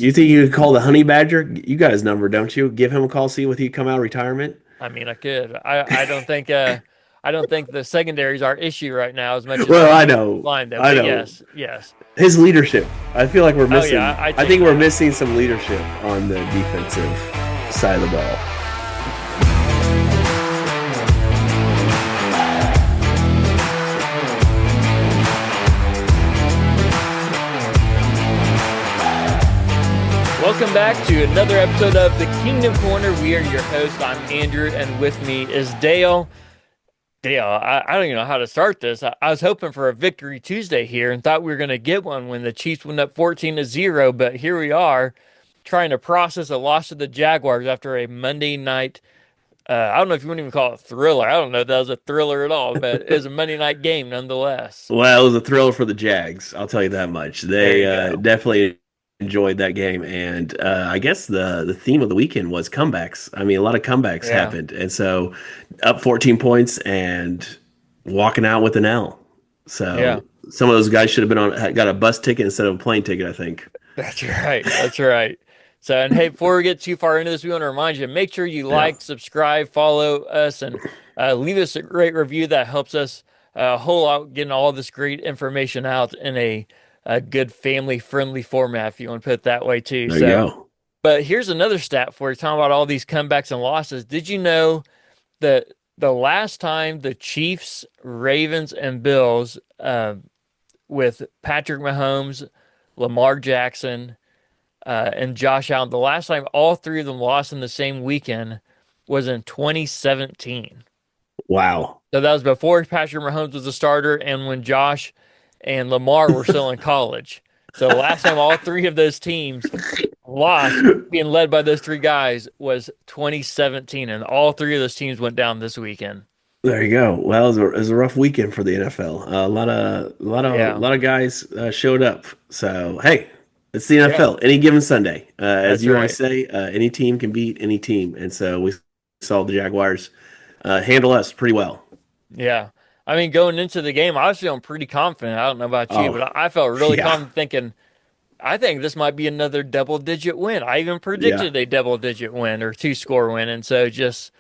You think you could call the Honey Badger? You got his number, don't you? Give him a call, see if he come out of retirement. I mean, I could. I don't think the secondary is our issue right now as much as our Well, line though. I But know. yes, yes. His leadership. I feel like we're Oh yeah, missing. I I take think we're that. missing some leadership on the defensive side of the ball. Welcome back to another episode of the Kingdom Corner. We are your host. I'm Andrew, and with me is Dale. Dale, I don't even know how to start this. I was hoping for a victory Tuesday here and thought we were going to get one when the Chiefs went up 14-0, but here we are trying to process a loss to the Jaguars after a Monday night. I don't know if you want to even call it a thriller. I don't know if that was a thriller at all, but it was a Monday night game nonetheless. Well, it was a thriller for the Jags. I'll tell you that much. There They you go. definitely enjoyed that game, and I guess the theme of the weekend was comebacks. I mean, a lot of comebacks Yeah. happened, and so up 14 points and walking out with an L. Yeah. So some of those guys should have been on got a bus ticket instead of a plane ticket, I think. That's right. That's right. So, and hey, before we get too far into this, we want to remind you, make sure you Yeah, like, subscribe, follow us, and leave us a great review. That helps us a whole lot getting all this great information out in a good family friendly format, if you want to put it that way too. there you So, go. but here's another stat for you, talking about all these comebacks and losses. Did you know that the last time the Chiefs, Ravens, and Bills with Patrick Mahomes, Lamar Jackson, and Josh Allen. The last time all three of them lost in the same weekend was in 2017. Wow. So that was before Patrick Mahomes was a starter and when Josh and Lamar were still in college. So the last time all three of those teams lost, being led by those three guys, was 2017, and all three of those teams went down this weekend. There you go. Well, it was a rough weekend for the NFL. A Yeah, lot of guys showed up. So hey, it's the yeah, NFL. Any given Sunday, as that's you always right. say, any team can beat any team, and so we saw the Jaguars handle us pretty well. Yeah. I mean, going into the game, I was feeling pretty confident. I don't know about you, Oh, but I felt really yeah, confident thinking, I think this might be another double digit win. I even yeah. predicted a double digit win or two score win. And so just,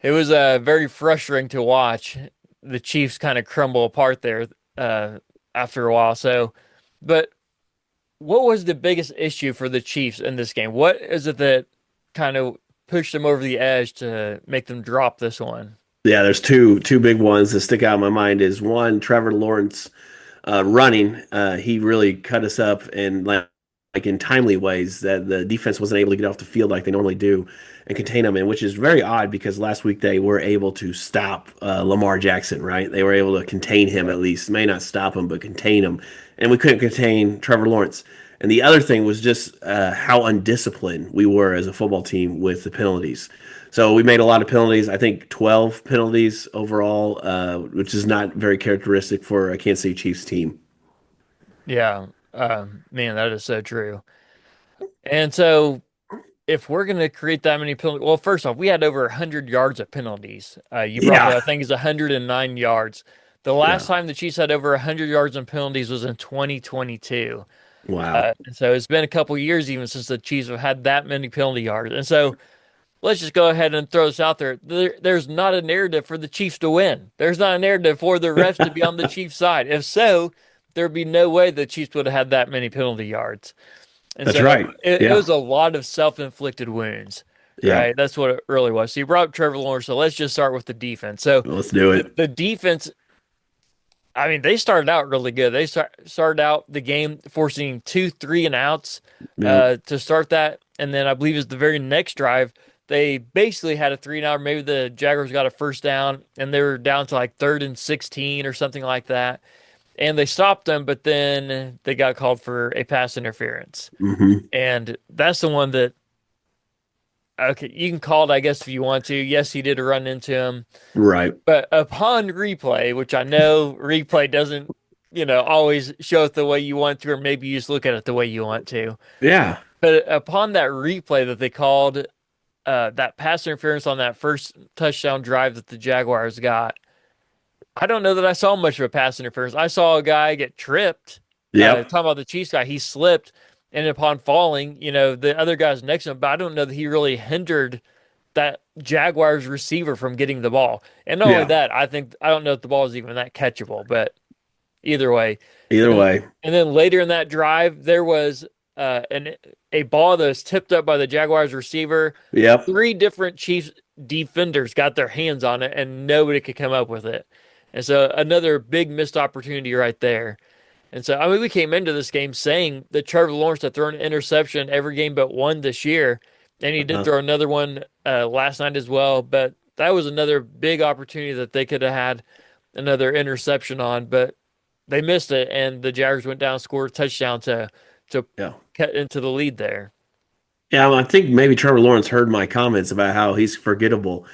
it was very frustrating to watch the Chiefs kind of crumble apart there after a while. So, but what was the biggest issue for the Chiefs in this game? What is it that kind of pushed them over the edge to make them drop this one? Yeah, there's two big ones that stick out in my mind. Is one Trevor Lawrence running. He really cut us up and like in timely ways that the defense wasn't able to get off the field like they normally do and contain them in, which is very odd because last week they were able to stop Lamar Jackson, right? They were able to contain him at least, may not stop him, but contain him, and we couldn't contain Trevor Lawrence. And the other thing was just how undisciplined we were as a football team with the penalties. So we made a lot of penalties. I think 12 penalties overall, which is not very characteristic for a Kansas City Chiefs team. Yeah, man, that is so true. And so, if we're going to create that many penalties, well, first off, we had over 100 yards of penalties. You brought up, Yeah, I think, it's 109 yards. The last yeah. time the Chiefs had over 100 yards in penalties was in 2022. Wow. And so it's been a couple years even since the Chiefs have had that many penalty yards. And so let's just go ahead and throw this out there. There's not a narrative for the Chiefs to win. There's not a narrative for the refs to be on the Chiefs' side. If so, there'd be no way the Chiefs would have had that many penalty yards. And That's so right. it Yeah. was a lot of self-inflicted wounds, Yeah. right? That's what it really was. So you brought up Trevor Lawrence. So let's just start with the defense. So Let's do the, it. the defense, I mean, they started out really good. They started out the game forcing two, three and outs Yeah. to start that. And then I believe it was the very next drive, they basically had a three and out. Maybe the Jaguars got a first down and they were down to like 3rd and 16 or something like that. And they stopped them, but then they got called for a pass interference. Hmm. And that's the one that, okay, you can call it, I guess, if you want to. Yes, he did run into him. Right. But upon replay, which I know replay doesn't, always show it the way you want to, or maybe you just look at it the way you want to. Yeah. But upon that replay that they called, that pass interference on that first touchdown drive that the Jaguars got, I don't know that I saw much of a pass interference. I saw a guy get tripped. Yep. Talking about the Chiefs guy, he slipped. And upon falling, the other guys next to him, but I don't know that he really hindered that Jaguars receiver from getting the ball. And not only Yeah. that, I don't know if the ball is even that catchable, but either way. Either And way. and then later in that drive, there was a ball that was tipped up by the Jaguars receiver. Yep. Three different Chiefs defenders got their hands on it, and nobody could come up with it. And so another big missed opportunity right there. And so, I mean, we came into this game saying that Trevor Lawrence had thrown an interception every game but one this year, and he did Uh-huh. throw another one last night as well. But that was another big opportunity that they could have had another interception on, but they missed it, and the Jaguars went down, scored a touchdown to Yeah. cut into the lead there. Yeah, I think maybe Trevor Lawrence heard my comments about how he's forgettable.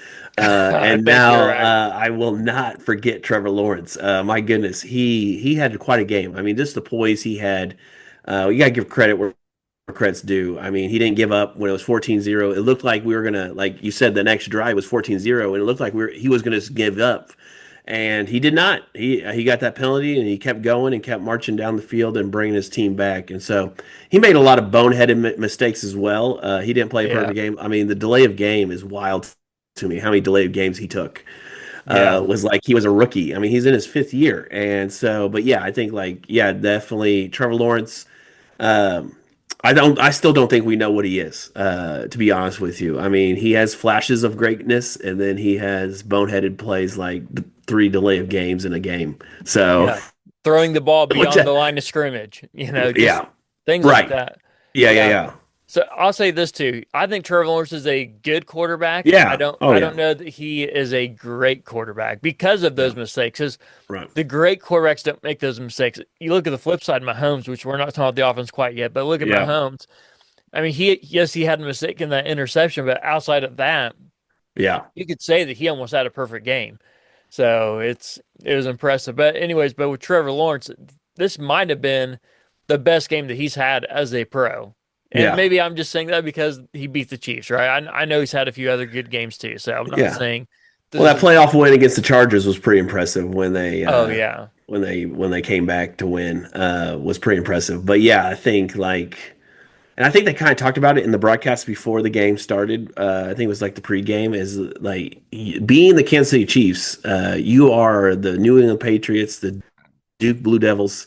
I And think you're now right. I will not forget Trevor Lawrence. My goodness, he had quite a game. I mean, just the poise he had. You got to give credit where credit's due. I mean, he didn't give up when it was 14-0. It looked like we were going to, like you said, the next drive was 14-0, and it looked like he was going to give up. And he did not. He got that penalty, and he kept going and kept marching down the field and bringing his team back. And so he made a lot of boneheaded mistakes as well. He didn't play a Yeah, perfect game. I mean, the delay of game is wild to me. How many delay of games he took yeah, was like he was a rookie. I mean, he's in his fifth year, and so. But yeah, I think like yeah, definitely Trevor Lawrence. Um, I still don't think we know what he is. To be honest with you, I mean, he has flashes of greatness, and then he has boneheaded plays like the three delay of games in a game. So, yeah. Throwing the ball which, beyond the line of scrimmage, just yeah, things like right, that. yeah, yeah, Yeah. yeah, So I'll say this too. I think Trevor Lawrence is a good quarterback. I yeah. don't Oh I yeah, don't know that he is a great quarterback because of yeah, those mistakes. Because right. the great quarterbacks don't make those mistakes. You look at the flip side, Mahomes, which we're not talking about the offense quite yet, but look at Yeah, Mahomes. I mean, he had a mistake in that interception, but outside of that, yeah, you could say that he almost had a perfect game. So it was impressive. But anyways, but with Trevor Lawrence, this might have been the best game that he's had as a pro. And yeah, maybe I'm just saying that because he beat the Chiefs, right? I know he's had a few other good games too. So I'm not yeah. saying Well, this that is, playoff win against the Chargers was pretty impressive oh yeah, when they came back to win. Was pretty impressive. But yeah, I think like, and I think they kind of talked about it in the broadcast before the game started. I think it was like the pregame is like being the Kansas City Chiefs. You are the New England Patriots, the Duke Blue Devils.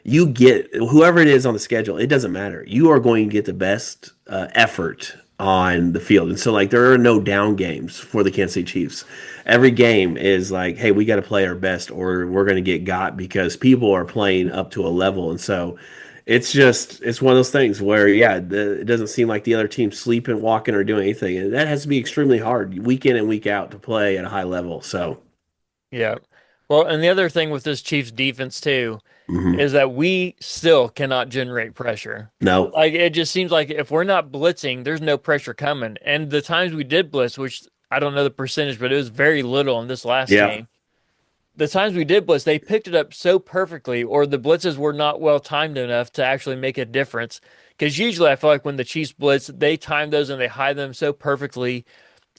You get whoever it is on the schedule. It doesn't matter. You are going to get the best effort on the field, and so like there are no down games for the Kansas City Chiefs. Every game is like, hey, we got to play our best, or we're going to get got because people are playing up to a level, and so it's one of those things where yeah, it doesn't seem like the other team's sleeping, walking, or doing anything, and that has to be extremely hard week in and week out to play at a high level. So, yeah. Well, and the other thing with this Chiefs defense too mhm. is that we still cannot generate pressure. No, Like it just seems like if we're not blitzing, there's no pressure coming. And the times we did blitz, which I don't know the percentage, but it was very little in this last yeah, game. The times we did blitz, they picked it up so perfectly, or the blitzes were not well timed enough to actually make a difference. Because usually I feel like when the Chiefs blitz, they time those and they hide them so perfectly.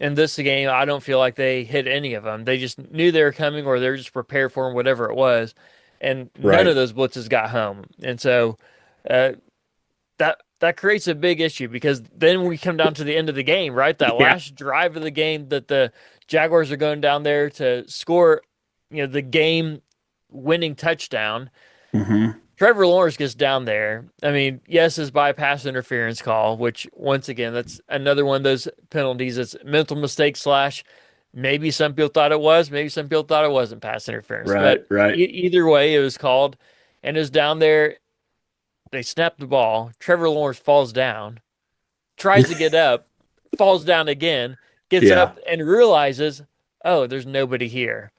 In this game, I don't feel like they hit any of them. They just knew they were coming, or they're just prepared for them, whatever it was. And none of right, those blitzes got home. And so uh, that creates a big issue because then we come down to the end of the game, right? That yeah. last drive of the game that the Jaguars are going down there to score, the game winning touchdown. Hmm. Trevor Lawrence gets down there. I mean, yes, his bypass interference call, which once again, that's another one of those penalties. It's mental mistake slash maybe some people thought it was, maybe some people thought it wasn't pass interference. But Right, right. either way, it was called and is down there. They snap the ball. Trevor Lawrence falls down, tries to get up, falls down again, gets Yeah. up and realizes, oh, there's nobody here.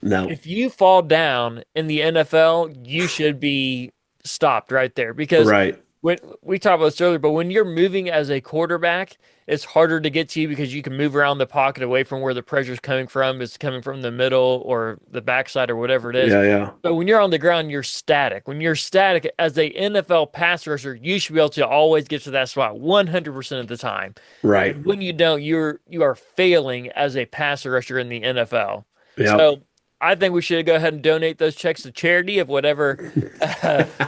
No. If you fall down in the NFL, you should be stopped right there because Right. when we talked about this earlier, but when you're moving as a quarterback, it's harder to get to you because you can move around the pocket away from where the pressure's coming from. It's coming from the middle or the backside or whatever it is. Yeah, yeah. But when you're on the ground, you're static. When you're static as a NFL pass rusher, you should be able to always get to that spot 100% of the time. Right. And when you don't, you are failing as a pass rusher in the NFL. Yep. So I think we should go ahead and donate those checks to charity of whatever,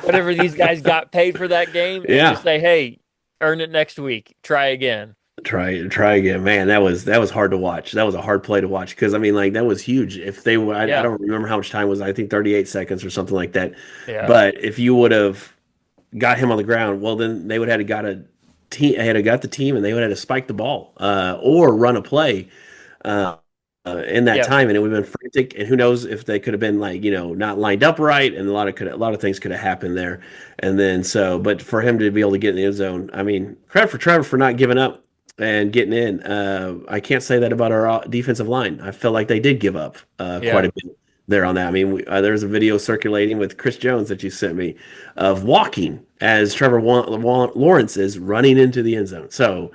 whatever these guys got paid for that game, and just Yeah. say, "Hey, earn it next week. Try again." Try again, man. That was hard to watch. That was a hard play to watch because I mean, like that was huge. If they were, I Yeah, don't remember how much time was. I think 38 seconds or something like that. yeah, But if you would have got him on the ground, well, then they would have had got a team, had got the team, and they would have had to spike the ball or run a play uh, in that yeah, time, and it would have been frantic. And who knows if they could have been like not lined up right, and a lot of things could have happened there. And then but for him to be able to get in the end zone, I mean, credit for Trevor for not giving up and getting in. I can't say that about our defensive line. I felt like they did give up quite yeah, a bit there on that. I mean, there's a video circulating with Chris Jones that you sent me of walking as Lawrence is running into the end zone. So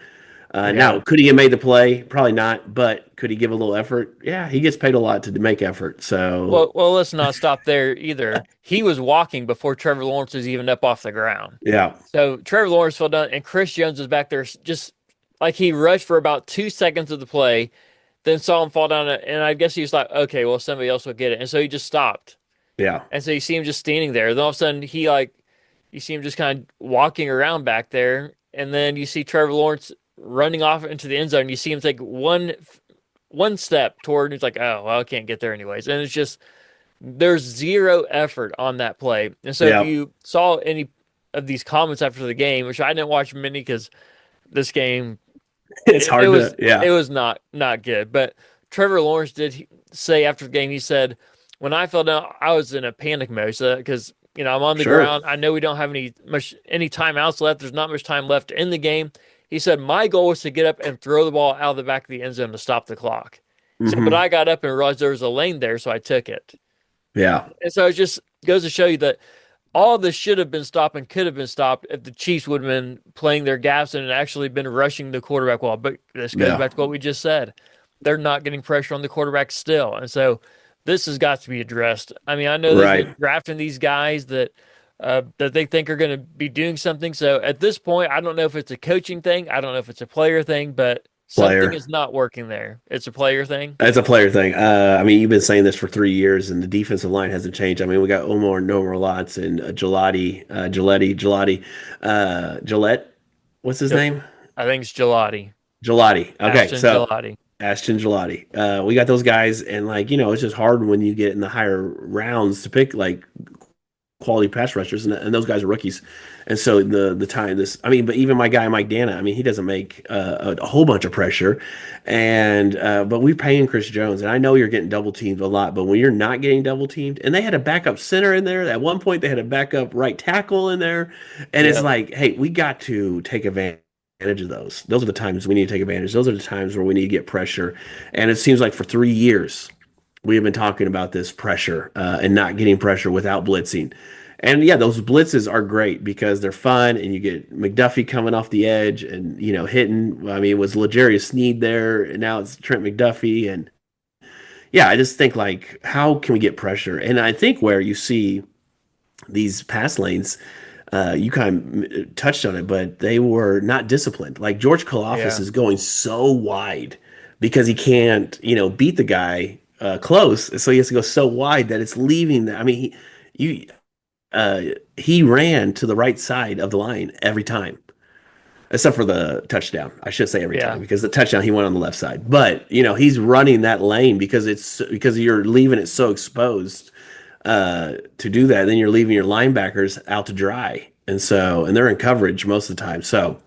yeah. now, could he have made the play? Probably not. But could he give a little effort? Yeah, he gets paid a lot to make effort. So Well, let's not stop there either. He was walking before Trevor Lawrence was even up off the ground. yeah, So Trevor Lawrence fell down, and Chris Jones was back there just like he rushed for about 2 seconds of the play, then saw him fall down, and I guess he was like, okay, well, somebody else will get it. And so he just stopped. yeah, And so you see him just standing there. Then all of a sudden, you see him just kind of walking around back there. And then you see Trevor Lawrence running off into the end zone. You see him take one step toward, and he's like, oh, well, I can't get there anyways. And it's just, there's zero effort on that play. And so if yeah. you saw any of these comments after the game, which I didn't watch many because this game It's hard to, it yeah, was not good. But Trevor Lawrence did say after the game, he said, "When I fell down, I was in a panic mode because I'm on the sure. ground. I know we don't have any timeouts left. There's not much time left in the game." He said, "My goal was to get up and throw the ball out of the back of the end zone to stop the clock." He said, "But Hmm. I got up and realized there was a lane there, so I took it." Yeah, And so it just goes to show you that all this should have been stopped and could have been stopped if the Chiefs would have been playing their gaps and actually been rushing the quarterback well. But this goes yeah, back to what we just said. They're not getting pressure on the quarterback still. And so this has got to be addressed. I mean, I know they've right. been drafting these guys that they think are going to be doing something. So at this point, I don't know if it's a coaching thing. I don't know if it's a player thing, but something Player. is not working there. It's a player thing. It's a player thing. I mean, you've been saying this for 3 years, and the defensive line hasn't changed. I mean, we got Omar Nomar Lots and Gillette. What's his name? I think it's Gelati, Gelati. Okay, Ashton so Gelati. Ashton Gelati. We got those guys, and like it's just hard when you get in the higher rounds to pick like quality pass rushers, and those guys are rookies. And so the time this, I mean, but even my guy Mike Dana, I mean, he doesn't make a whole bunch of pressure, and but we're paying Chris Jones, and I know you're getting double teamed a lot, but when you're not getting double teamed, and they had a backup center in there at one point, they had a backup right tackle in there, and it's Yeah. like, hey, we got to take advantage of those. Those are the times we need to take advantage. Those are the times where we need to get pressure, and it seems like for 3 years we have been talking about this pressure and not getting pressure without blitzing. And yeah, those blitzes are great because they're fun, and you get McDuffie coming off the edge and hitting. I mean, it was L'Jarius Sneed there, and now it's Trent McDuffie, and yeah, I just think like, how can we get pressure? And I think where you see these pass lanes, you kind of touched on it, but they were not disciplined. Like George Kalafis Yeah. is going so wide because he can't, beat the guy close, so he has to go so wide that it's leaving. I mean, he ran to the right side of the line every time, except for the touchdown. I should say every Yeah. time because the touchdown he went on the left side. But he's running that lane because you're leaving it so exposed to do that. Then you're leaving your linebackers out to dry, and they're in coverage most of the time. So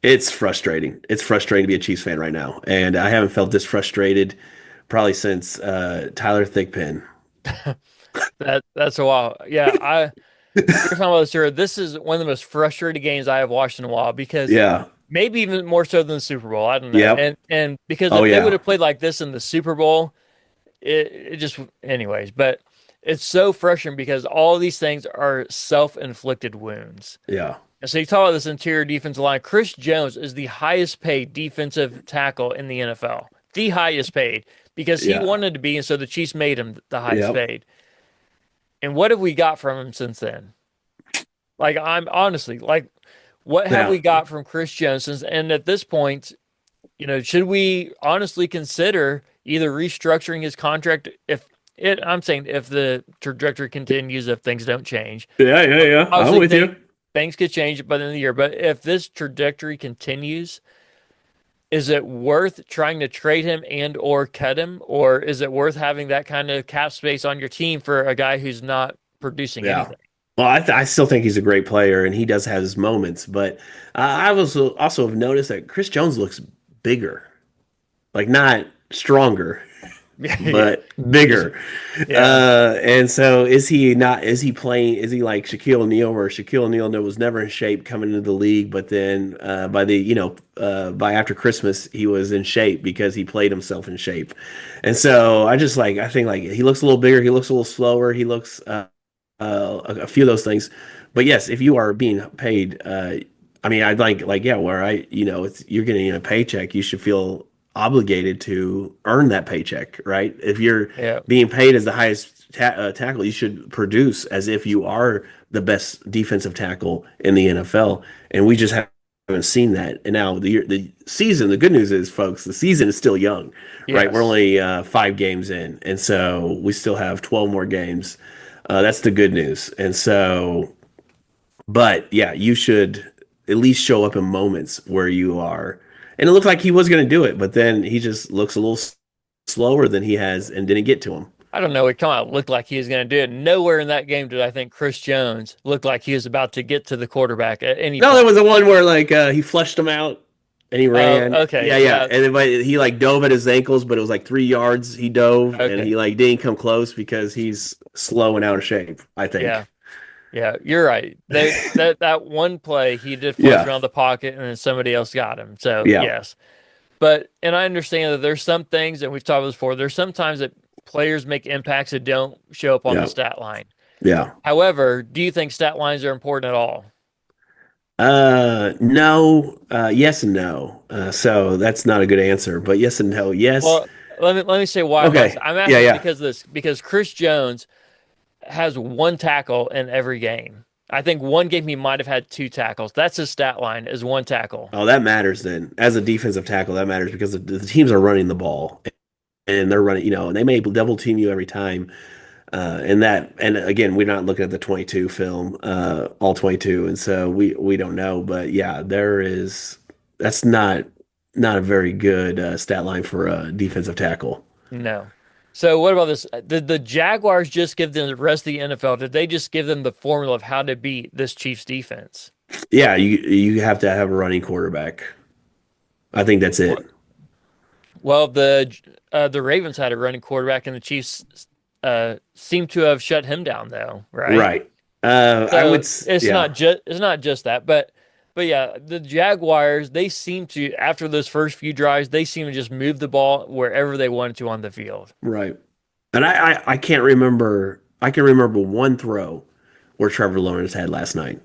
it's frustrating. It's frustrating to be a Chiefs fan right now, and I haven't felt this frustrated probably since Tyler Thigpen. That's a while. Yeah, you're talking about this here. This is one of the most frustrating games I have watched in a while because Yeah. maybe even more so than the Super Bowl. I don't know. Yep. And because Oh if they would yeah. have played like this in the Super Bowl, it just anyways, but it's so frustrating because all these things are self-inflicted wounds. Yeah. And so you talk about this interior defensive line. Chris Jones is the highest paid defensive tackle in the NFL. The highest paid because he Yeah. wanted to be, and so the Chiefs made him the highest Yep. paid. And what have we got from him since then? Like, I'm honestly like, what have Yeah. we got from Chris Jones? And at this point, should we honestly consider either restructuring his contract I'm saying if the trajectory continues, if things don't change. Yeah, yeah, yeah. I'm Obviously, with you. things could change by the end of the year, but if this trajectory continues, is it worth trying to trade him and or cut him, or is it worth having that kind of cap space on your team for a guy who's not producing Yeah. anything? Well, I still think he's a great player, and he does have his moments. But I was also have noticed that Chris Jones looks bigger, like not stronger, Yeah, but just bigger. yeah, And so is he not? Is he playing? Is he like Shaquille O'Neal, where Shaquille O'Neal was never in shape coming into the league, but then by after Christmas he was in shape because he played himself in shape. And so I think like he looks a little bigger, he looks a little slower, he looks a few of those things. But yes, if you are being paid, I mean, I'd like yeah, where you're getting a paycheck, you should feel obligated to earn that paycheck, right? If you're yeah. being paid as the highest tackle, you should produce as if you are the best defensive tackle in the NFL. And we just haven't seen that. And now the season, the good news is, folks, the season is still young, right? We're Yes. only 5 games in, and so we still have 12 more games. That's the good news. And so, but yeah, you should at least show up in moments where you are. And it looked like he was going to do it, but then he just looks a little slower than he has and didn't get to him. I don't know. It come out looked like he was going to do it. Nowhere in that game did I think Chris Jones looked like he was about to get to the quarterback at any No, there point. was the one where like he flushed him out and he Oh, ran. Yeah, okay. yeah. Yeah. And then he like dove at his ankles, but it was like 3 yards he dove and Okay. he like didn't come close because he's slow and out of shape, I Yeah. think. Yeah. You're right. That one play he did flush Yeah. around the pocket and then somebody else got him. So Yeah. yes. And I understand that there's some things, and we've talked about this before, there's sometimes that players make impacts that don't show up on the Yeah. stat line. Yeah. However, do you think stat lines are important at all? No, yes and no. So that's not a good answer, but yes and no. Yes. Well, let me say why I'm asking. Okay. I'm Yeah, asking yeah. because because Chris Jones has one tackle in every game. I think one game he might have had two tackles. That's his stat line is one tackle. Oh, that matters then. As a defensive tackle, that matters because the teams are running the ball and they're running, and they may double team you every time. And again, we're not looking at the 22 film, all 22, and so we don't know. But yeah, that's not a very good stat line for a defensive tackle. No. So what about this? Did the Jaguars just give them the rest of the NFL? Did they just give them the formula of how to beat this Chiefs defense? Yeah, you have to have a running quarterback. I think that's it. Well, the Ravens had a running quarterback, and the Chiefs seem to have shut him down, though, right? Right. So Yeah, it's not just that, but yeah, the Jaguars they seem to after those first few drives they seem to just move the ball wherever they wanted to on the field. right. And I can't remember. I can remember one throw where Trevor Lawrence had last night.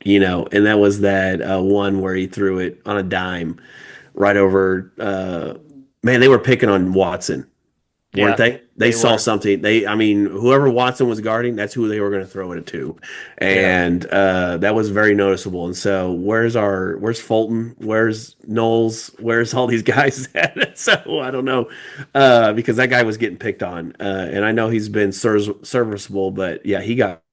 And that was that one where he threw it on a dime right over. Man, they were picking on Watson, weren't Yeah, they? They they saw were. something. I mean, whoever Watson was guarding, that's who they were going to throw it to, Yeah, and that was very noticeable. And so, where's Fulton? Where's Knowles? Where's all these guys at? So I don't know, because that guy was getting picked on, and I know he's been serviceable, but yeah, he got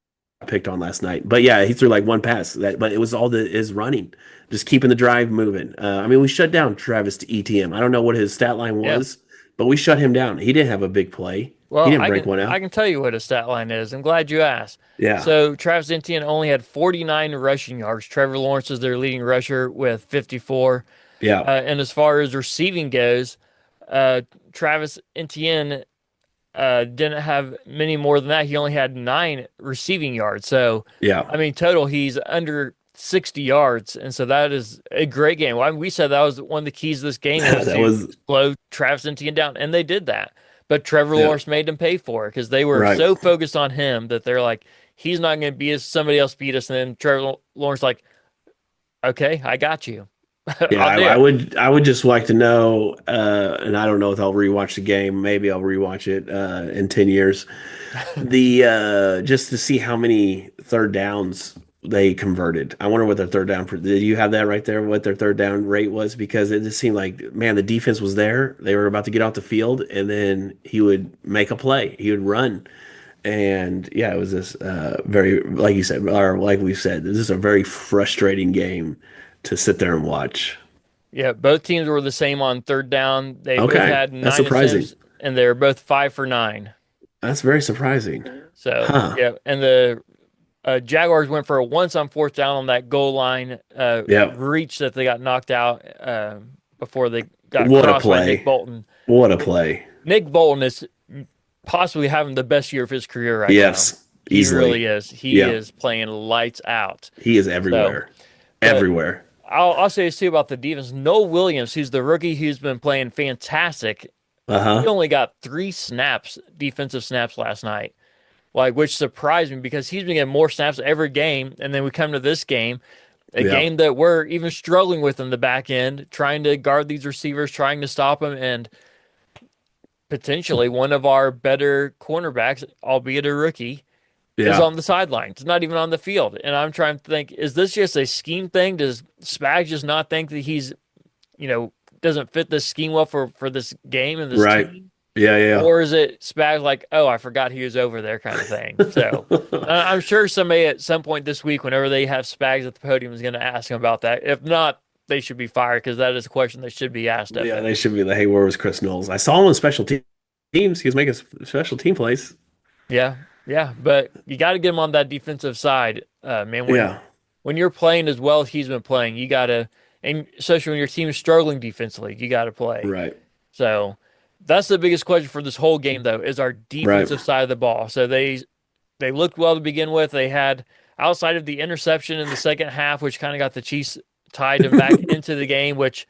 picked on last night. But yeah, he threw like one pass. But it was all is running, just keeping the drive moving. I mean, we shut down Travis to ETM. I don't know what his stat line yeah. was, but we shut him down. He didn't have a big play. He Well, didn't break one I out. can tell you what his stat line is. I'm glad you asked. Yeah, So Travis Etienne only had 49 rushing yards. Trevor Lawrence is their leading rusher with 54. yeah, And as far as receiving goes, uh, Travis Etienne didn't have many more than that. He only had 9 receiving yards. So, yeah. I mean, total, he's under 60 yards. And so that is a great game. Well, we said that was one of the keys of this game was That to was slow Travis Etienne down. And they did that. But Trevor yeah, Lawrence made them pay for it because they were right. so focused on him that they're like, he's not going to beat us. Somebody else beat us. And then Trevor Lawrence, like, okay, I got you. Yeah, I'll do it. I would just like to know, and I don't know if I'll rewatch the game. Maybe I'll rewatch it in 10 years. The just to see how many third downs they converted. I wonder what their third down. Did you have that right there? What their third down rate was? Because it just seemed like, man, the defense was there. They were about to get off the field, and then he would make a play. He would run, and yeah, it was this very, like you said, or like we said, this is a very frustrating game to sit there and watch. Yeah, both teams were the same on third down. They both Okay, had that's nine surprising. attempts, and they were both 5 for 9. That's very surprising. So Huh. yeah, and the Jaguars went for a once on fourth down on that goal line Yep. reach that they got knocked out before they got What a crossed by Nick play. Bolton. What a play. Nick Bolton is possibly having the best year of his career right now. Yes, He easily. really is. He Yeah. is playing lights out. He is So, everywhere. but Everywhere. I'll say this too about the defense. Noah Williams, who's the rookie who's been playing fantastic, he Uh-huh. only got 3 defensive snaps last night. Like, which surprised me because he's been getting more snaps every game. And then we come to this game, a Yeah. game that we're even struggling with in the back end, trying to guard these receivers, trying to stop them, and potentially one of our better cornerbacks, albeit a rookie, is Yeah. on the sidelines, not even on the field. And I'm trying to think, is this just a scheme thing? Does Spags just not think that he's, doesn't fit this scheme well for this game and this Right. team? Yeah, Or is it Spags like, oh, I forgot he was over there kind of thing? So yeah. I'm sure somebody at some point this week, whenever they have Spags at the podium, is going to ask him about that. If not, they should be fired because that is a question that should be asked of Yeah, him. they should be like, hey, where was Chris Knowles? I saw him on teams. He was making special team plays. Yeah, yeah, but you got to get him on that defensive side, man. When Yeah. when you're playing as well as he's been playing, you got to, and especially when your team is struggling defensively, you got to play. Right. So that's the biggest question for this whole game, though, is our Right. defensive side of the ball. So they looked well to begin with. They had outside of the interception in the second half, which kind of got the Chiefs tied them back into the game, which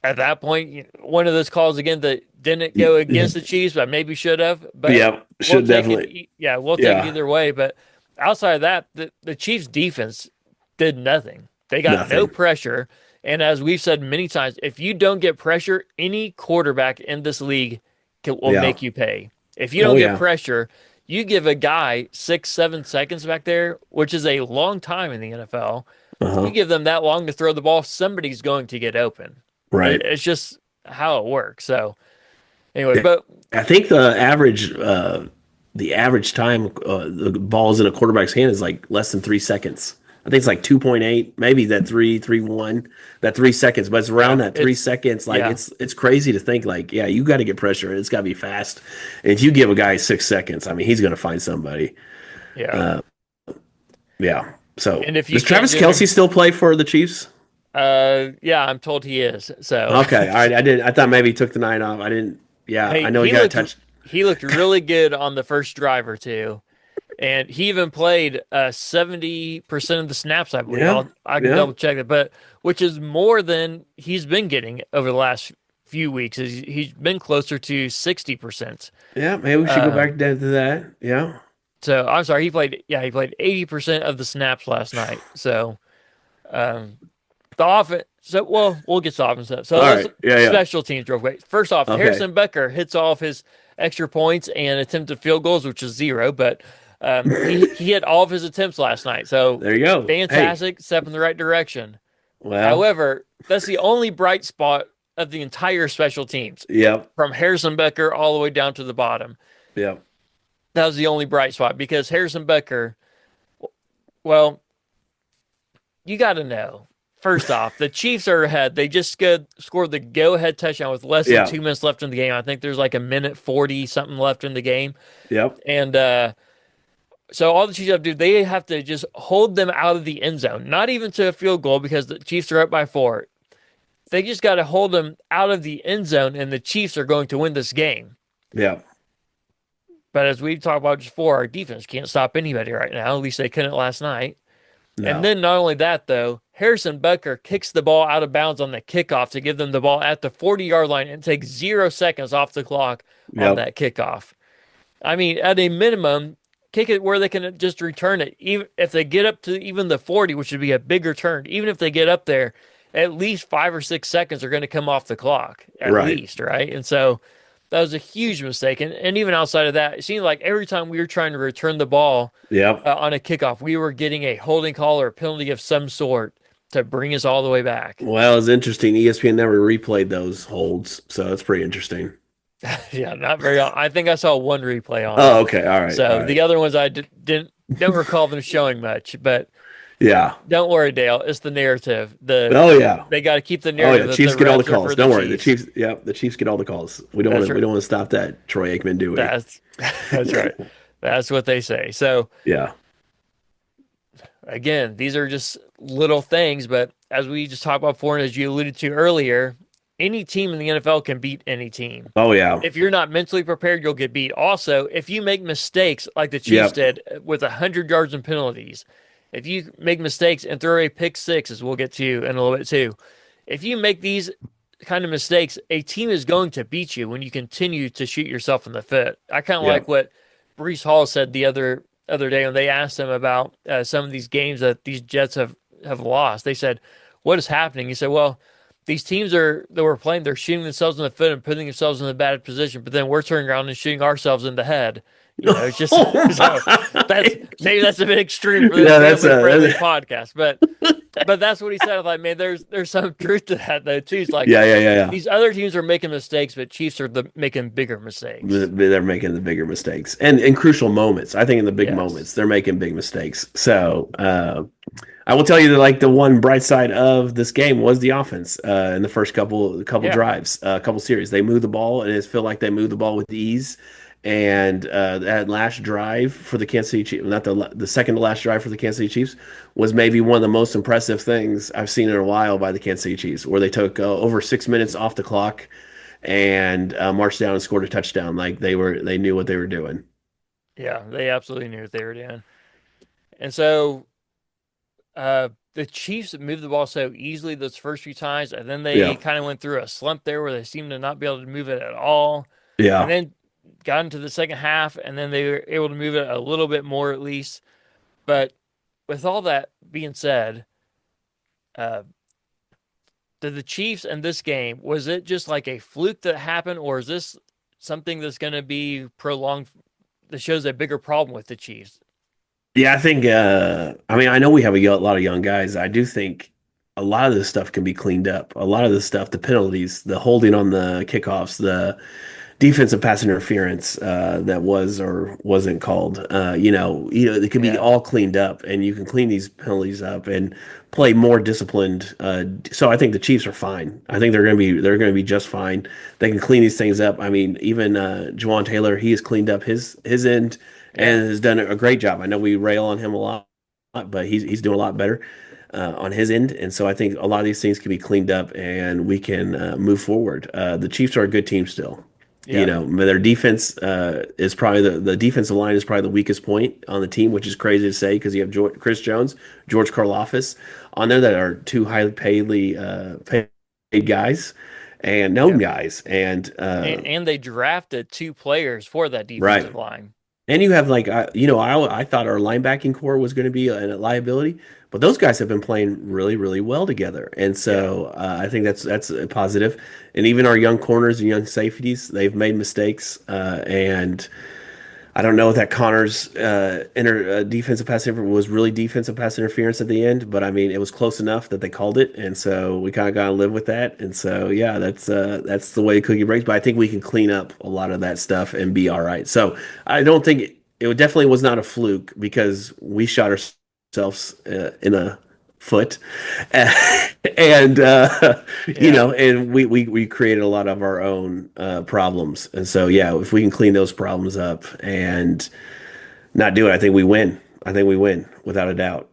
at that point, one of those calls again that didn't go against the Chiefs, but maybe should have. But Yeah. we'll Should take definitely. it. Yeah, we'll take it Yeah. either way. But outside of that, the Chiefs defense did nothing. They got no Nothing. pressure. And as we've said many times, if you don't get pressure, any quarterback in this league will Yeah. make you pay. If you Oh don't get yeah. pressure, you give a guy 6, 7 seconds back there, which is a long time in the NFL. You Uh-huh. give them that long to throw the ball, somebody's going to get open. Right. It's just how it works. So anyway, Yeah. but I think the average time the ball's in a quarterback's hand is like less than 3 seconds. I think it's like 2.8, maybe that 3.1, that 3 seconds, but it's around yeah, that 3 seconds. Like yeah, it's crazy to think like, yeah, you got to get pressure. It's got to be fast. And if you give a guy 6 seconds, I mean, he's going to find somebody. yeah. Uh, yeah. So And if you does can't Travis do it, Kelsey still play for the Chiefs? yeah, I'm told he is. So Okay. All right. I didn't. I thought maybe he took the night off. I didn't. Yeah. hey, I know he got a touch. he looked really good on the first drive or two. And he even played 70% of the snaps, I believe. Yeah. I can Yeah. double check it, but which is more than he's been getting over the last few weeks. He's been closer to 60%. Yeah. Maybe we should go Um, back down to that. Yeah. so I'm sorry, he played 80% of the snaps last night. So um, the offense. So we'll get to offense stuff. So All let's right. Yeah. Yeah. special teams real quick. First off, Okay. Harrison Becker hits all of his extra points and attempted field goals, which is 0, but he hit all of his attempts last night. So There you go. Hey. fantastic, step in the right direction. Well. However, that's the only bright spot of the entire special teams, Yep. from Harrison Becker all the way down to the bottom. Yep. That was the only bright spot because Harrison Becker, well, you got to know. First off, the Chiefs are ahead. They just scored the go-ahead touchdown with less than Yeah. 2 minutes left in the game. I think there's like a minute 40 something left in the game. Yep. And so all the Chiefs have to do, they have to just hold them out of the end zone, not even to a field goal because the Chiefs are up by 4. They just got to hold them out of the end zone, and the Chiefs are going to win this game. Yep. But as we've talked about before, our defense can't stop anybody right now. At least they couldn't last night. No. And then not only that, though, Harrison Becker kicks the ball out of bounds on the kickoff to give them the ball at the 40-yard line and takes 0 seconds off the clock on Yep. that kickoff. I mean, at a minimum, kick it where they can just return it. Even if they get up to even the 40, which would be a bigger turn, even if they get up there, at least 5 or 6 seconds are going to come off the clock, at Right. least, right? And so That was a huge mistake. And even outside of that, it seemed like every time we were trying to return the ball Yep. on a kickoff, we were getting a holding call or a penalty of some sort to bring us all the way back. Well, it's interesting. ESPN never replayed those holds, so it's pretty interesting. Yeah, not very. I think I saw one replay on Oh, it. okay. All right. All So right. the other ones I don't recall them showing much. But Yeah. don't worry, Dale. It's the narrative. Oh yeah. They got to keep the Oh yeah. narrative that Chiefs the get all the refs are for calls. the Don't worry. The Chiefs. Chiefs. Yep. The Chiefs get all the calls. We don't want That's to. We right. don't want to stop that, Troy Aikman, do we? That's that's right. That's what they say. So Yeah. again, these are just little things, but as we just talked about before, and as you alluded to earlier, any team in the NFL can beat any team. Oh yeah. If you're not mentally prepared, you'll get beat. Also, if you make mistakes like the Chiefs Yep. did with 100 yards and penalties, if you make mistakes and throw a pick six, as we'll get to in a little bit too, if you make these kind of mistakes, a team is going to beat you when you continue to shoot yourself in the foot. I kind of like Yep. what Brees Hall said the other day when they asked him about some of these games that these Jets have lost. They said, "What is happening?" He said, "Well, these teams that we're playing, they're shooting themselves in the foot and putting themselves in a bad position, but then we're turning around and shooting ourselves in the head." It's just Oh so that's my. maybe that's a bit extreme for this Yeah. family friendly podcast, but that's what he said. I'm like, man, there's some truth to that though too. It's like Yeah. Yeah. Yeah. Yeah. these other teams are making mistakes, but Chiefs are making bigger mistakes. They're making the bigger mistakes and in crucial moments. I think in the big Yes. moments, they're making big mistakes. So I will tell you that like the one bright side of this game was the offense in the first couple Yeah. drives, couple series. They moved the ball, and it felt like they moved the ball with ease. And that last drive for the Kansas City Chiefs, not the second to last drive for the Kansas City Chiefs, was maybe one of the most impressive things I've seen in a while by the Kansas City Chiefs, where they took over 6 minutes off the clock and marched down and scored a touchdown. Like they knew what they were doing. Yeah, they absolutely knew what they were doing. And so the Chiefs moved the ball so easily those first few times, and then they Yeah, kind of went through a slump there where they seemed to not be able to move it at all. And yeah, then got into the second half, and then they were able to move it a little bit more at least. But with all that being said, uh, did the Chiefs in this game, was it just like a fluke that happened, or is this something that's going to be prolonged that shows a bigger problem with the Chiefs? yeah. I think. I mean, I know we have a lot of young guys. I do think a lot of this stuff can be cleaned up. A lot of this stuff, the penalties, the holding on the kickoffs, the defensive pass interference that was or wasn't called. It can be Yeah, all cleaned up, and you can clean these penalties up and play more disciplined. So I think the Chiefs are fine. I think they're going to be just fine. They can clean these things up. I mean, even Jawan Taylor, he has cleaned up his end yeah, and has done a great job. I know we rail on him a lot, but he's doing a lot better. On his end, and so I think a lot of these things can be cleaned up, and we can move forward. The Chiefs are a good team still. yeah. Their defense is probably the defensive line is probably the weakest point on the team, which is crazy to say because you have Chris Jones, George Karlaftis on there that are two highly paid guys and known Yeah. guys, and And they drafted two players for that right. defensive line. And you have like I thought our linebacking core was going to be a liability, but those guys have been playing really really well together, and Yeah. so I think that's a positive. And even our young corners and young safeties, they've made mistakes, and I don't know if that Connor's defensive pass interference was really defensive pass interference at the end, but I mean it was close enough that they called it, and so we kind of got to live with that. And so yeah, that's the way cookie breaks. But I think we can clean up a lot of that stuff and be all right. So I don't think it definitely was not a fluke because we shot ourselves in a foot, and Yeah. and we created a lot of our own problems. And so yeah, if we can clean those problems up and not do it, I think we win. I think we win without a doubt.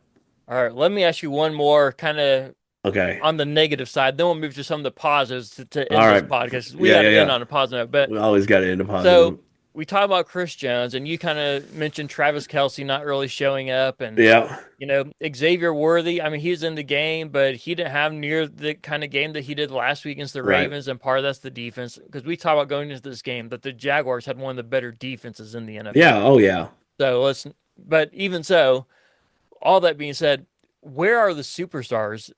All right. Let me ask you one more kind of Okay. on the negative side. Then we'll move to some of the positives to All end this right. podcast. We Yeah, got yeah, to end yeah. on a positive note. But We always got to end a so positive. we talked about Chris Jones, and you kind of mentioned Travis Kelce not really showing up, and Yeah. Xavier Worthy. I mean, he's in the game, but he didn't have near the kind of game that he did last week against the Right. Ravens, and part of that's the defense because we talked about going into this game that the Jaguars had one of the better defenses in the Yeah. NFL. Oh yeah. So but even so, all that being said, where are the superstars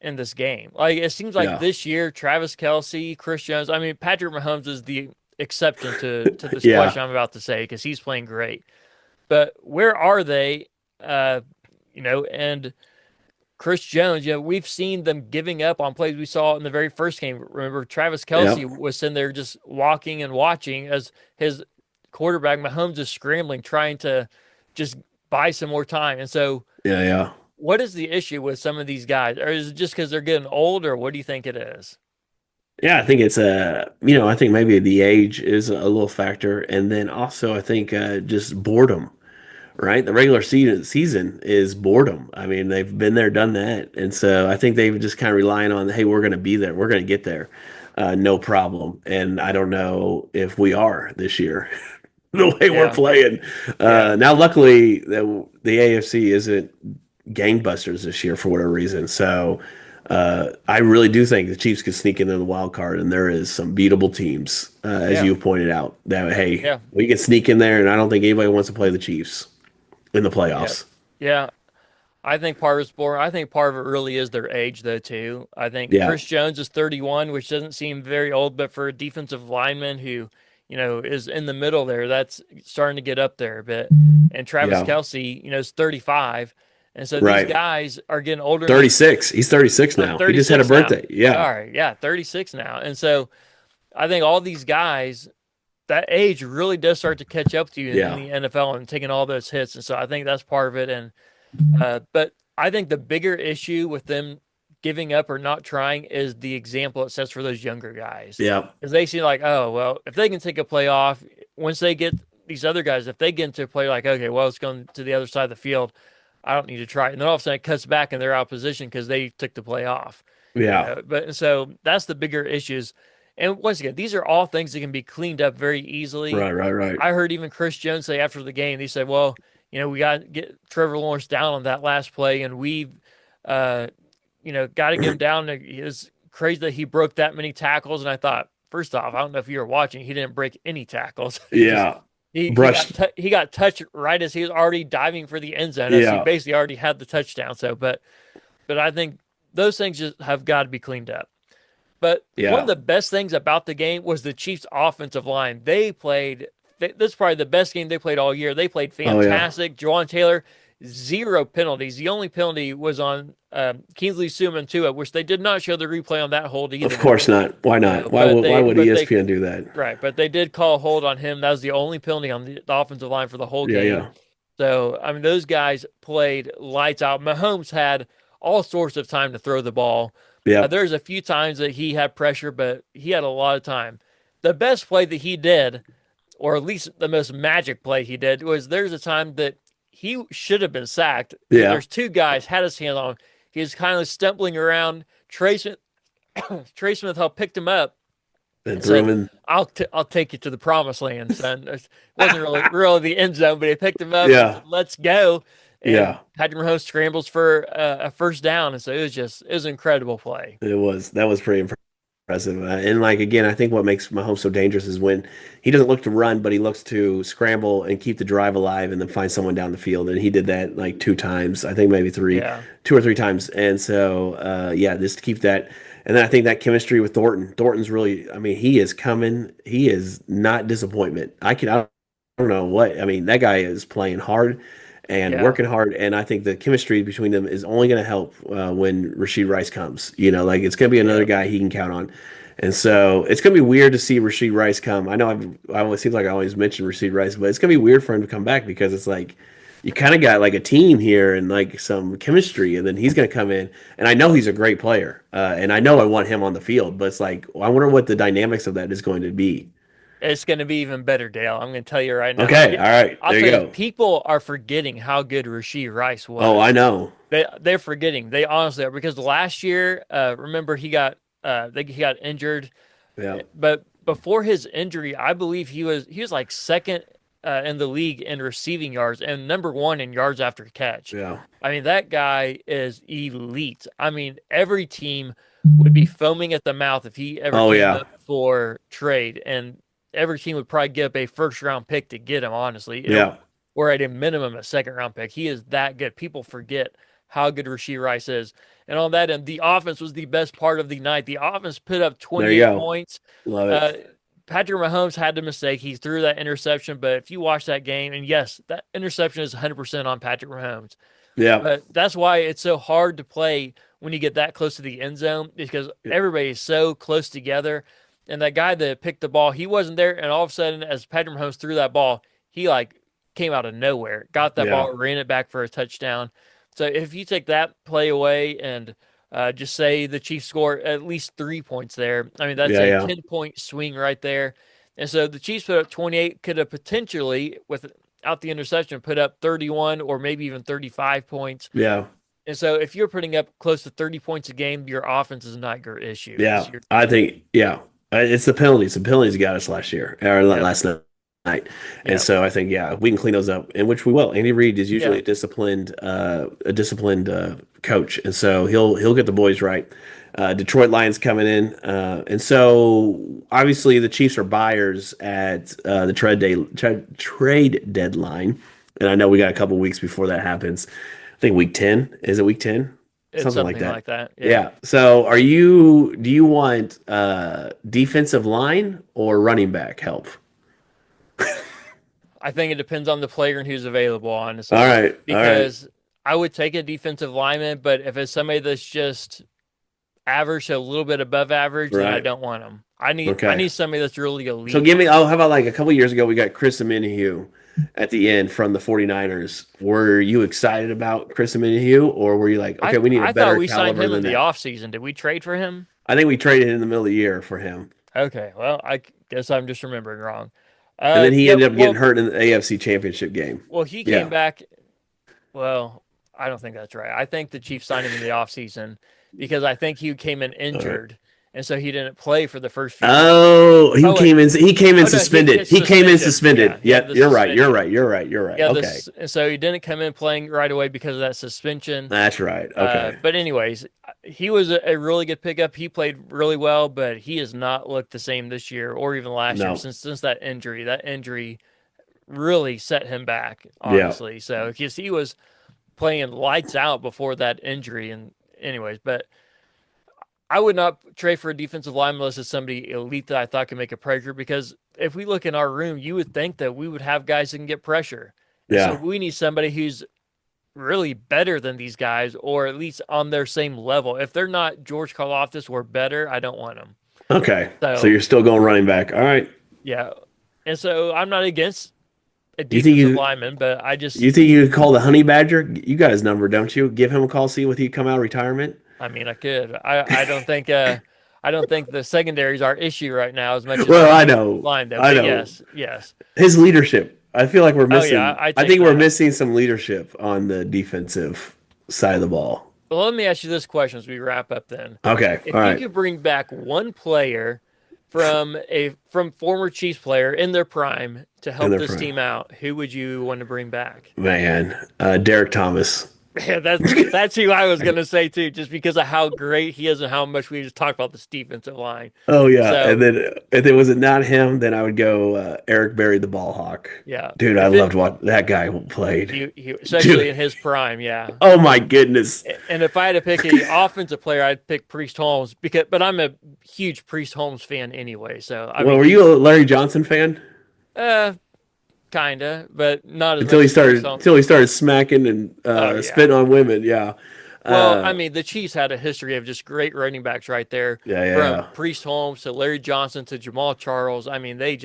in this game? Like it seems like Yeah. this year, Travis Kelce, Chris Jones. I mean, Patrick Mahomes is exception to this Yeah. question I'm about to say because he's playing great. But where are they? Uh, and Chris Jones, we've seen them giving up on plays we saw in the very first game. Remember, Travis Kelce Yep. was sitting there just walking and watching as his quarterback, Mahomes, is scrambling, trying to just buy some more time. And so, Yeah. Yeah. what is the issue with some of these guys? Or is it just because they're getting old, or what do you think it is? Yeah, I think it's I think maybe the age is a little factor, and then also I think just boredom, right? The regular season is boredom. I mean, they've been there, done that, and so I think they've just kind of relying on, hey, we're going to be there, we're going to get there, no problem. And I don't know if we are this year, the way we're Yeah, playing. yeah, Now, luckily, the AFC isn't gangbusters this year for whatever reason. So I really do think the Chiefs could sneak into the wild card, and there is some beatable teams, as yeah, you pointed out. That hey, yeah, we can sneak in there, and I don't think anybody wants to play the Chiefs in the yeah, playoffs. yeah. I think part of it's boring. I think part of it really is their age, though, too. I think Yeah, Chris Jones is 31, which doesn't seem very old, but for a defensive lineman who, is in the middle there, that's starting to get up there a bit. And Travis yeah, Kelce, is 35. And so these right. guys are getting older and 36. He's 36 they're now. He just had a 36 now. birthday. Yeah, All right. Yeah. 36 now. And so I think all these guys, that age really does start to catch up to you in yeah, the NFL and taking all those hits. And so I think that's part of it. And, but I think the bigger issue with them giving up or not trying is the example it sets for those younger guys. yeah, Because they see like, oh, well, if they can take a play off, once they get these other guys, if they get into a play like, okay, well, it's going to the other side of the field, I don't need to try it. And then all of a sudden it cuts back and they're out of position because they took the play off. yeah. But so that's the bigger issues. And once again, these are all things that can be cleaned up very easily. Right, right, right. I heard even Chris Jones say after the game, he said, well, we got to get Trevor Lawrence down on that last play, and we've, uh, got to get him down. It's crazy that he broke that many tackles. And I thought, first off, I don't know if you were watching, he didn't break any tackles. he just Yeah, he brushed. he got touched right as he was already diving for the end zone, as he Yeah, basically already had the touchdown. So, but I think those things just have got to be cleaned up. But one of yeah. the best things about the game was the Chiefs' offensive line. This is probably the best game they played all year. They played Oh yeah. fantastic. Jawan Taylor, zero penalties. The only penalty was on Kingsley Suman-Tua, which they did not show the replay on that hold Of either. course not. Why not? Why But would why they, would but they, ESPN do that? right. But they did call a hold on him. That was the only penalty on the offensive line for the whole Yeah, game. yeah, So, I mean, those guys played lights out. Mahomes had all sorts of time to throw the ball. yeah. There's a few times that he had pressure, but he had a lot of time. The best play that he did, or at least the most magic play he did, was there's a time that he should have been sacked. Yeah. There's two guys had his hand on him. He was kind of stumbling around. Trey Smith, Trey Smith helped picked him up And and threw said, him in. I'll take you to the promised land, son. It wasn't really the end zone, but he picked him up and Yeah, said, let's go. And yeah. Patrick Mahomes scrambles for a first down. And so it was an incredible play. That was pretty impressive. And like again, I think what makes Mahomes so dangerous is when he doesn't look to run, but he looks to scramble and keep the drive alive, and then find someone down the field. And he did that like two times, I think maybe Yeah. two or three times. And so yeah, just to keep that. And then I think that chemistry with Thornton. Thornton's really, I mean, he is coming. He is not disappointment. I don't know what. I mean, that guy is playing hard and Yeah. working hard. And I think the chemistry between them is only going to help when Rasheed Rice comes. Like it's going to be another Yeah. guy he can count on. And so it's going to be weird to see Rasheed Rice come. I know I always seems like I always mention Rasheed Rice, but it's going to be weird for him to come back because it's like you kind of got like a team here and like some chemistry, and then he's going to come in. And I know he's a great player, and I know I want him on the field, but it's like I wonder what the dynamics of that is going to be. It's going to be even better, Dale. I'm going to tell you right now. Okay, all right, I'll there you tell you, go. people are forgetting how good Rasheed Rice Oh, I was. know. They're forgetting. They honestly are because last year, remember he got injured, Yeah, but before his injury, I believe he was like second in the league in receiving yards and number one in yards after catch. yeah. I mean, that guy is elite. I mean, every team would be foaming at the mouth if he ever Oh came yeah, up for trade, and every team would probably give up a first round pick to get him, honestly, yeah. or at a minimum a second round pick. He is that good. People forget how good Rasheed Rice is. And on that end, the offense was the best part of the night. The offense put up There you 28 go. points. Love Uh, it. Patrick Mahomes had the mistake. He threw that interception, but if you watch that game, and yes, that interception is 100% on Patrick Mahomes. Yeah. But that's why it's so hard to play when you get that close to the end zone because everybody is so close together. And that guy that picked the ball, he wasn't there. And all of a sudden, as Patrick Mahomes threw that ball, he like came out of nowhere, got that Yeah. ball, ran it back for a touchdown. So if you take that play away and just say the Chiefs score at least 3 points there, I mean, that's Yeah. a Yeah. 10-point swing right there. And so the Chiefs put up 28, could have potentially, without the interception, put up 31 or maybe even 35 points. Yeah. And so if you're putting up close to 30 points a game, your offense is not your issue. Yeah. It's your I defense. think, yeah. It's the penalties. The penalties got us last year or Yep. last night. And Yep. so I think, yeah, we can clean those up, and which we will. Andy Reid is usually Yeah. a disciplined coach, and so he'll get the boys right. Detroit Lions coming in, and so obviously the Chiefs are buyers at the trade deadline, and I know we got a couple weeks before that happens. I think week 10. Is it week 10? It's Something like something that. like that. Yeah. Yeah. So do you want defensive line or running back help? I think it depends on the player and who's available, honestly. All right. All right. Because I would take a defensive lineman, but if it's somebody that's just average, so a little bit above average, then I Right. don't want them. I Okay. need somebody that's really elite. So how about like a couple years ago, we got Chris Minihue at the end from the 49ers. Were you excited about Chris Minihue, or were you like, okay, we need a I thought better we signed caliber him in than the that? offseason. Did we trade for him? I think we traded in the middle of the year for him. Okay, well, I guess I'm just remembering wrong. And then he Yeah, ended up getting hurt in the AFC Championship game. well, he came Yeah. back. Well, I don't think that's right. I think the Chiefs signed him in the offseason because I think he came in All right. injured, and so he didn't play for the first few weeks. Oh, Oh, wait. he came in Oh, no, suspended. he He came in suspended. suspended. Yeah, he had Yep, the you're right. You're suspension. right. You're right. You're right. Yeah, Okay. and so he didn't come in playing right away because of that suspension. That's right. Okay. But anyways, he was a really good pickup. He played really well, but he has not looked the same this year or even last year No. since that injury. That injury really set him back, Yeah. honestly. So because he was playing lights out before that injury, and anyways, but I would not trade for a defensive lineman unless it's somebody elite that I thought could make a pressure. Because if we look in our room, you would think that we would have guys that can get pressure. And so Yeah. we need somebody who's really better than these guys, or at least on their same level. If they're not George Karlaftis or better, I don't want them. Okay. So So you're still going running back. All right. yeah, and so I'm not against a You think defensive you lineman, but I just, you think you could call the Honey Badger? You got his number, don't you? Give him a call, see if he come out of retirement. I mean, I could. I don't think I don't think the secondary is our issue right now as much as Well, our I know. line though. I But know. yes. His leadership. I feel like we're Oh missing. yeah, I I take think we're that. missing some leadership on the defensive side of the ball. Well, let me ask you this question as we wrap up then. Okay. If All you right. could bring back one player from former Chiefs player in their prime to In help their this prime. team out, who would you want to bring back? Man, Derek Thomas. Yeah, that's who I was gonna say too, just because of how great he is and how much we just talked about this defensive line. Oh yeah, So and then if it was not him, then I would go Eric Berry, the ball hawk. yeah, Dude, I if it loved what that guy played. he especially Dude. in his prime, yeah. Oh my goodness. And if I had to pick an offensive player, I'd pick Priest Holmes but I'm a huge Priest Holmes fan anyway. So I Well, mean, were you a Larry Johnson fan uh, kinda, but not as until much he as Priest started Holmes. until he started smacking and Oh yeah. spitting on women? Yeah. Well, I Uh, mean, the Chiefs had a history of just great running backs right there, yeah, yeah, from yeah. Priest Holmes to Larry Johnson to Jamal Charles. I mean, they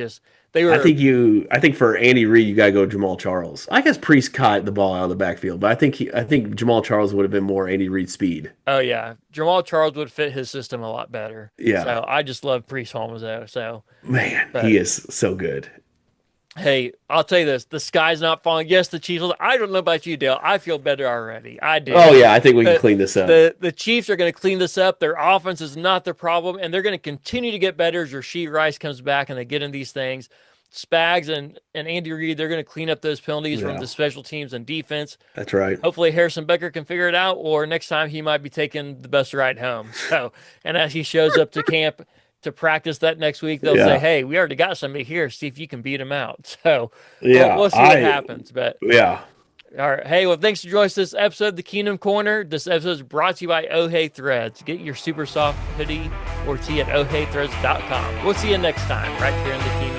I were. think for Andy Reid, you gotta go Jamal Charles. I guess Priest caught the ball out of the backfield, but I think Jamal Charles would have been more Andy Reid speed. Oh yeah, Jamal Charles would fit his system a lot better. Yeah. So I just love Priest Holmes though. So, Man, but he is so good. hey, I'll tell you this: the sky's not falling. Yes, the Chiefs. I don't know about you, Dale. I feel better already. I do. Oh yeah, I think we can The clean this up. the Chiefs are going to clean this up. Their offense is not their problem, and they're going to continue to get better as Rasheed Rice comes back and they get in these things. Spags and Andy Reid, they're going to clean up those penalties from Yeah, the special teams and defense. that's right. Hopefully Harrison Becker can figure it out, or next time he might be taking the bus ride home. So, and as he shows up to camp to practice that next week, they'll say, Yeah, "Hey, we already got somebody here. See if you can beat him out." So, yeah. we'll see what happens. But Yeah. All right. Hey, well, thanks for joining us this episode of the Kingdom Corner. This episode is brought to you by Oh Hey Threads. Get your super soft hoodie or tee at ohheythreads.com. We'll see you next time right here in the Kingdom